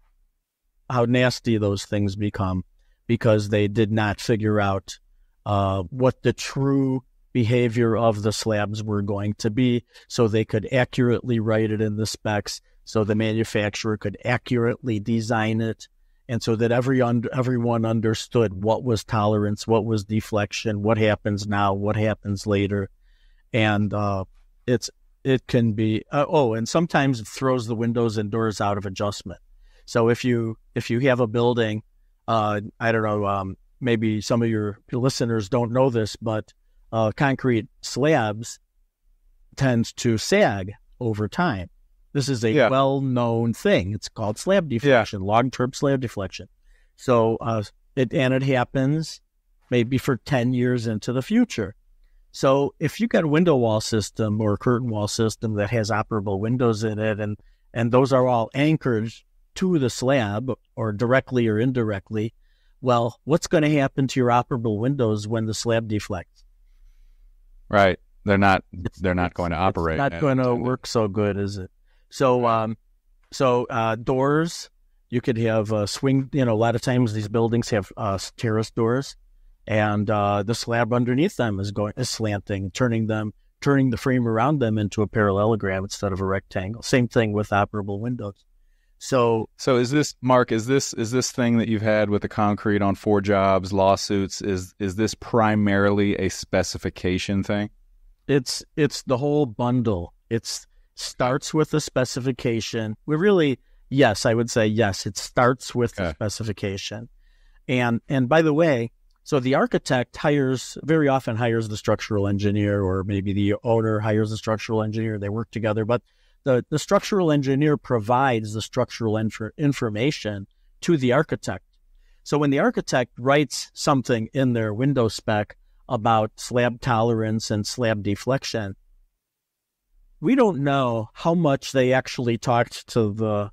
nasty those things become because they did not figure out what the true behavior of the slabs were going to be, so they could accurately write it in the specs, so the manufacturer could accurately design it, and so that everyone understood what was tolerance, what was deflection, what happens now, what happens later. And it can be and sometimes it throws the windows and doors out of adjustment. So if you have a building, I don't know, maybe some of your listeners don't know this, but concrete slabs tends to sag over time. This is a well-known thing. It's called slab deflection, long-term slab deflection. So it happens maybe for 10 years into the future. So if you got a window wall system or a curtain wall system that has operable windows in it, and those are all anchored to the slab or directly or indirectly, well, what's going to happen to your operable windows when the slab deflects? Right. They're not going to operate. It's not going to work so good, is it? So, doors, you could have swing, a lot of times these buildings have terrace doors, and the slab underneath them is slanting, turning the frame around them into a parallelogram instead of a rectangle. Same thing with operable windows. So is this, Mark, is this thing that you've had with the concrete on 4 jobs, lawsuits, is this primarily a specification thing? It's the whole bundle. It starts with the specification. I would say yes, it starts with the specification. And by the way, so the architect very often hires the structural engineer, or maybe the owner hires the structural engineer. They work together, but the structural engineer provides the structural information to the architect. So when the architect writes something in their window spec about slab tolerance and slab deflection, we don't know how much they actually talked to the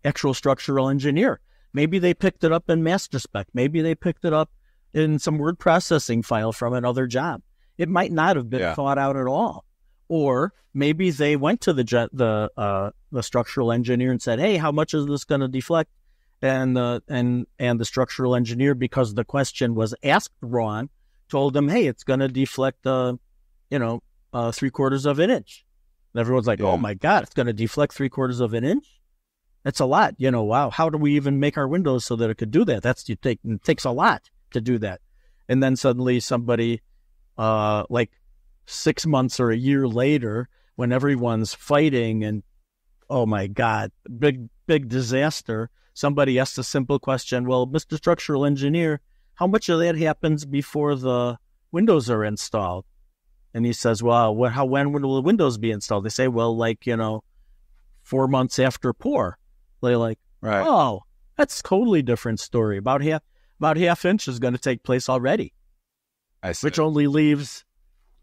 actual structural engineer. Maybe they picked it up in master spec. Maybe they picked it up in some word processing file from another job. It might not have been thought out at all. Or maybe they went to the structural engineer and said, "Hey, how much is this going to deflect?" And the structural engineer, because the question was asked wrong, told them, "Hey, it's going to deflect 3/4 of an inch." And everyone's like, "Oh my God, it's going to deflect 3/4 of an inch? That's a lot. Wow. How do we even make our windows so that it could do that? It takes a lot to do that." And then suddenly somebody, 6 months or a year later, when everyone's fighting and, oh my God, big disaster, somebody asks a simple question. "Well, Mr. Structural Engineer, how much of that happens before the windows are installed?" And he says, "Well, when will the windows be installed?" They say, "Well, 4 months after pour." They're like, right. "Oh, that's a totally different story. About half inch is going to take place already." I see. Which only leaves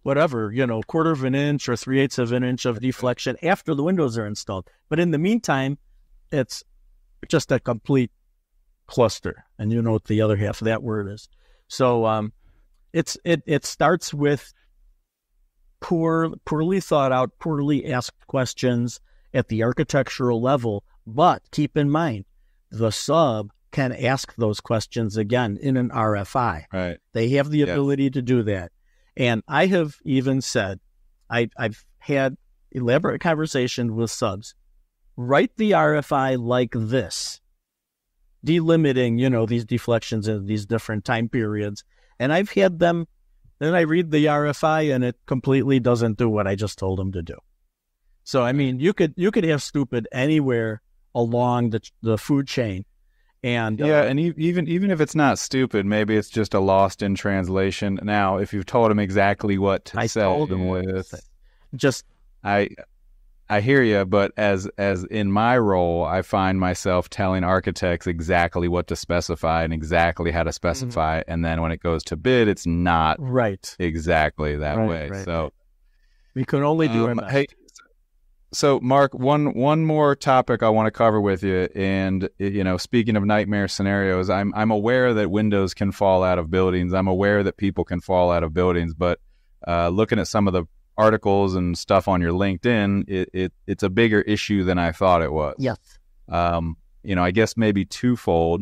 whatever, 1/4 of an inch or 3/8 of an inch of deflection after the windows are installed. But in the meantime, it's just a complete cluster. And you know what the other half of that word is. So it starts with poorly thought out, poorly asked questions at the architectural level. But keep in mind, the sub can ask those questions again in an RFI. Right. They have the ability to do that. And I have even said, I've had elaborate conversations with subs. Write the RFI like this, delimiting, these deflections in these different time periods. And I've had them, then I read the RFI and it completely doesn't do what I just told them to do. So, I mean, you could have stupid anywhere along the food chain. And and even if it's not stupid, maybe it's just a lost in translation. Now, if you've told him exactly what to say, told him what to say. Just I hear you, but as in my role, I find myself telling architects exactly what to specify and exactly how to specify, and then when it goes to bid, it's not exactly that way. Right. So we can only do our best. Hey, So, Mark, one more topic I want to cover with you, and speaking of nightmare scenarios, I'm aware that windows can fall out of buildings. I'm aware that people can fall out of buildings, but looking at some of the articles and stuff on your LinkedIn, it's a bigger issue than I thought it was. Yes. I guess maybe twofold.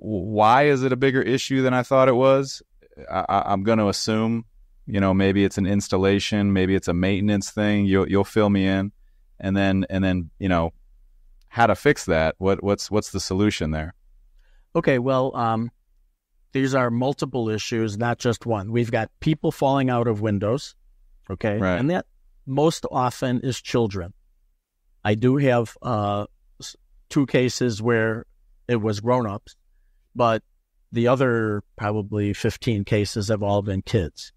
Why is it a bigger issue than I thought it was? I'm going to assume, maybe it's an installation, maybe it's a maintenance thing. You'll fill me in, and then how to fix that. What's the solution there? Okay, well, these are multiple issues, not just one. We've got people falling out of windows, okay, right. And that most often is children. I do have 2 cases where it was grown-ups, but the other probably 15 cases have all been kids.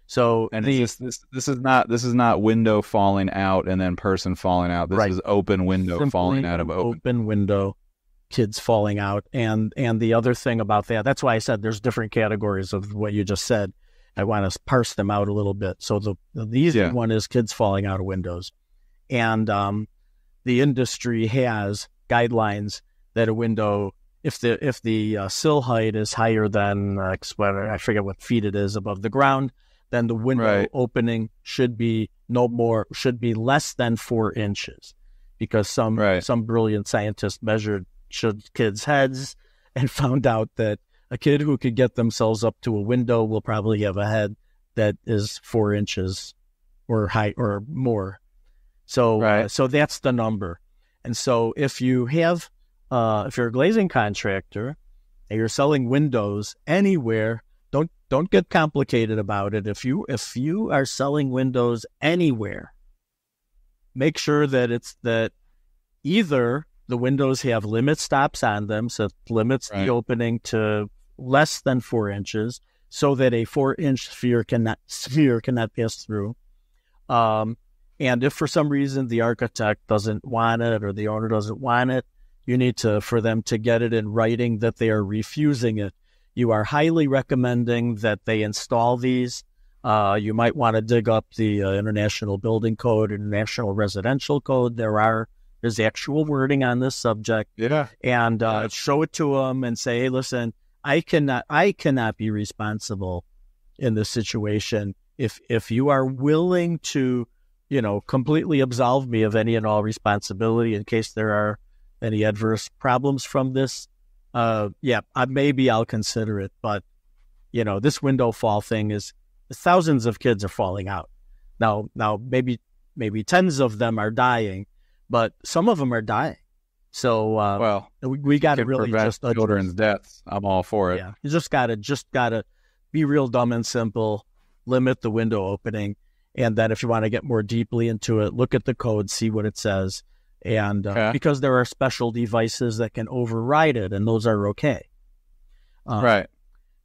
So, and this is not window falling out and then person falling out. This is open window simply falling out of open window, kids falling out. And the other thing about that's why I said there's different categories of what you just said. I want to parse them out a little bit. So the easy one is kids falling out of windows, and the industry has guidelines that a window, if the sill height is higher than I forget what feet it is above the ground, then the window opening should be less than 4 inches, because some brilliant scientist measured kids' heads and found out that a kid who could get themselves up to a window will probably have a head that is 4 inches or high or more. So so that's the number. And so if you're a glazing contractor and you're selling windows anywhere, don't get complicated about it. If you are selling windows anywhere, make sure that either the windows have limit stops on them, so it limits the opening to less than 4 inches, so that a 4-inch sphere cannot pass through. And if for some reason the architect doesn't want it or the owner doesn't want it, you need for them to get it in writing that they are refusing it. You are highly recommending that they install these. You might want to dig up the International Building Code, International Residential Code. There's actual wording on this subject. Yeah. And show it to them and say, hey, listen, I cannot be responsible in this situation. If you are willing to, completely absolve me of any and all responsibility in case there are any adverse problems from this, maybe I'll consider it. But, this window fall thing is thousands of kids are falling out. Now maybe tens of them are dying, but some of them are dying. So, we got to really just children's deaths. I'm all for it. Yeah, you just gotta be real dumb and simple. Limit the window opening, and then if you want to get more deeply into it, look at the code, see what it says. And because there are special devices that can override it, and those are okay.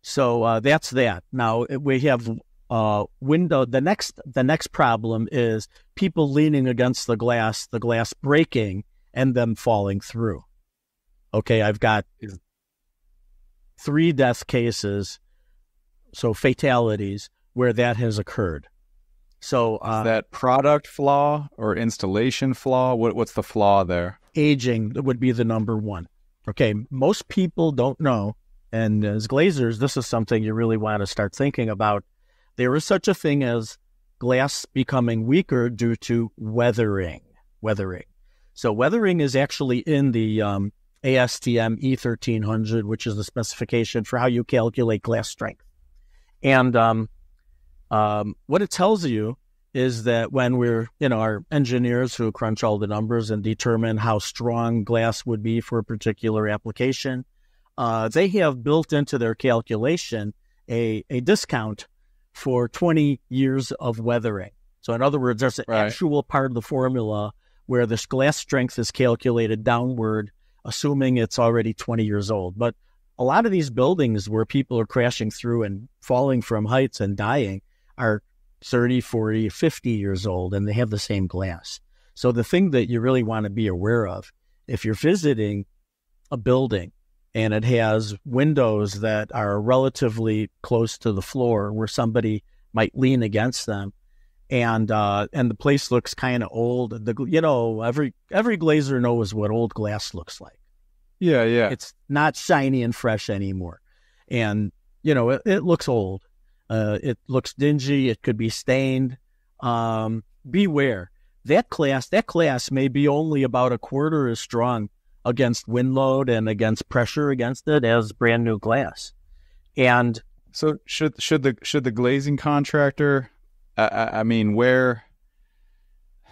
So that's that. Now we have window. The next problem is people leaning against the glass breaking and them falling through. Okay, I've got 3 death cases, so fatalities, where that has occurred. So is that product flaw or installation flaw? What's the flaw there? Aging would be the number one. Okay, most people don't know, and as glazers, this is something you really want to start thinking about. There is such a thing as glass becoming weaker due to weathering. So weathering is actually in the ASTM E1300, which is the specification for how you calculate glass strength. And what it tells you is that when we're, our engineers who crunch all the numbers and determine how strong glass would be for a particular application, they have built into their calculation a discount for 20 years of weathering. So in other words, there's an actual part of the formula where this glass strength is calculated downward, assuming it's already 20 years old. But a lot of these buildings where people are crashing through and falling from heights and dying are 30, 40, 50 years old, and they have the same glass. So the thing that you really want to be aware of, if you're visiting a building and it has windows that are relatively close to the floor where somebody might lean against them, and the place looks kind of old. Every glazer knows what old glass looks like. Yeah, yeah. It's not shiny and fresh anymore, and it looks old. It looks dingy. It could be stained. Beware. That glass may be only about a quarter as strong against wind load and against pressure against it as brand new glass. And so should the glazing contractor, where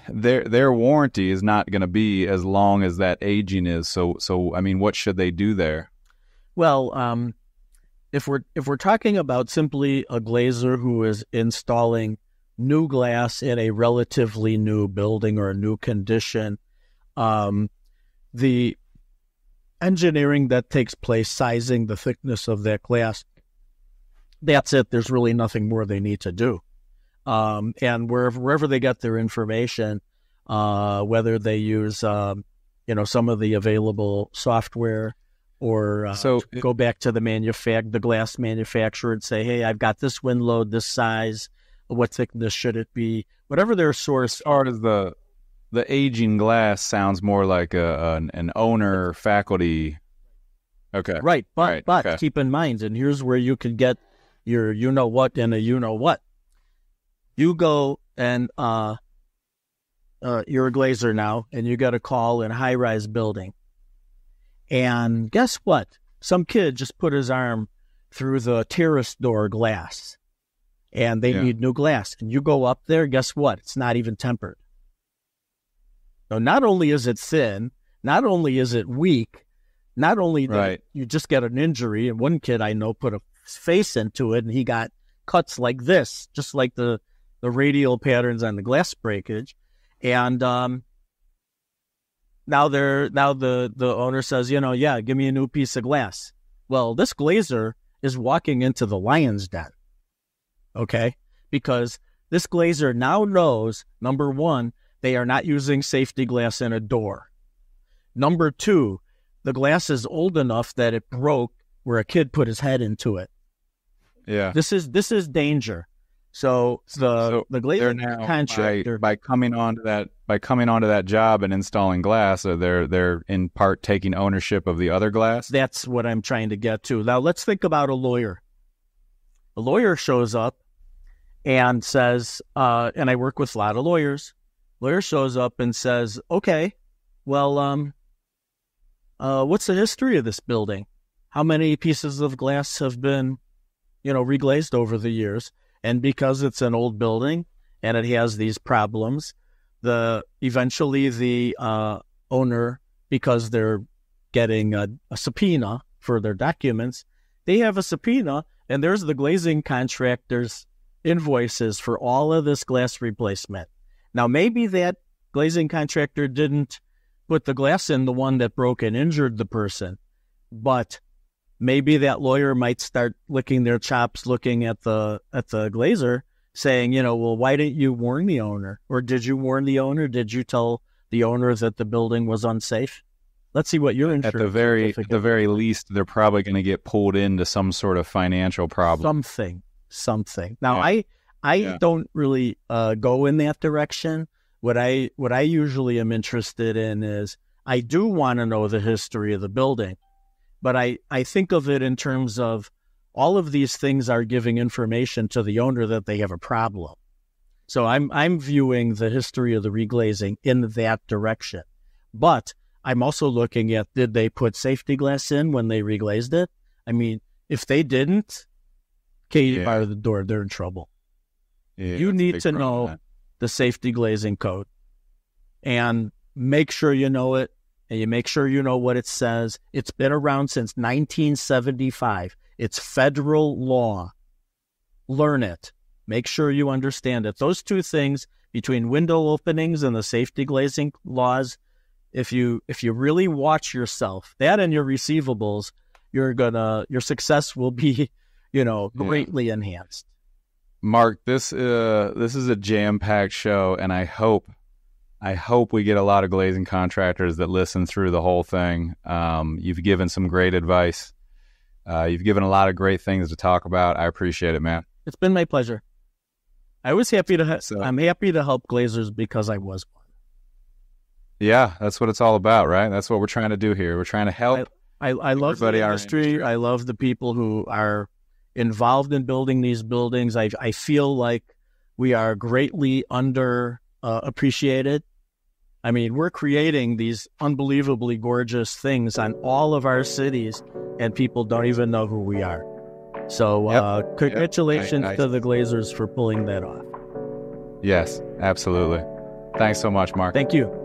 their warranty is not going to be as long as that aging is. So what should they do there? Well, if we're talking about simply a glazer who is installing new glass in a relatively new building or a new condition, the engineering that takes place, sizing the thickness of that glass, that's it. There's really nothing more they need to do. And wherever they get their information, whether they use some of the available software, or go back to the glass manufacturer and say, hey, I've got this wind load, this size. What thickness should it be? Whatever their source. Part of the aging glass sounds more like an owner faculty. Okay. Right. But okay. Keep in mind, and here's where you could get your what and a what. You go and you're a glazer now, and you got a call in a high-rise building. And guess what? Some kid just put his arm through the terrace door glass. And they need new glass. And you go up there, guess what? It's not even tempered. So not only is it thin, not only is it weak, not only that you just get an injury, and one kid I know put a face into it, and he got cuts like this, just like the radial patterns on the glass breakage. And now the owner says, give me a new piece of glass. Well, this glazer is walking into the lion's den. Okay, because this glazer now knows, number one, they are not using safety glass in a door. Number two, the glass is old enough that it broke where a kid put his head into it. Yeah, this is danger. So the glazing contractor, by coming onto that job and installing glass, they're in part taking ownership of the other glass. That's what I'm trying to get to. Now let's think about a lawyer. A lawyer shows up and says, and I work with a lot of lawyers. Lawyer shows up and says, okay, well, what's the history of this building? How many pieces of glass have been, reglazed over the years? And because it's an old building and it has these problems, eventually the owner, because they're getting a subpoena for their documents, they have a subpoena. And there's the glazing contractor's invoices for all of this glass replacement. Now, maybe that glazing contractor didn't put the glass in the one that broke and injured the person, but maybe that lawyer might start licking their chops looking at the glazer, saying, well, why didn't you warn the owner? Or did you warn the owner? Did you tell the owner that the building was unsafe? Let's see what your insurance. At the very least, they're probably going to get pulled into some sort of financial problem. Something. Now, I don't really go in that direction. What I usually am interested in is I do want to know the history of the building, but I think of it in terms of all of these things are giving information to the owner that they have a problem. So I'm viewing the history of the reglazing in that direction, but I'm also looking at, did they put safety glass in when they reglazed it? I mean, if they didn't, out of the door, they're in trouble. Yeah, you need to know the safety glazing code and make sure you know it, and you make sure you know what it says. It's been around since 1975. It's federal law. Learn it. Make sure you understand it. Those two things, between window openings and the safety glazing laws, if you really watch yourself, that and your receivables, your success will be, greatly enhanced. Mark, this is a jam-packed show, and I hope we get a lot of glazing contractors that listen through the whole thing. You've given some great advice. You've given a lot of great things to talk about. I appreciate it, man. It's been my pleasure. I was happy to. I'm happy to help glazers because I was one. Yeah, that's what it's all about, right? That's what we're trying to do here. We're trying to help. I love the industry. I love the people who are involved in building these buildings. I feel like we are greatly under appreciated. I mean, we're creating these unbelievably gorgeous things on all of our cities, and people don't even know who we are. So congratulations to the Glazers for pulling that off. Yes, absolutely. Thanks so much, Mark. Thank you.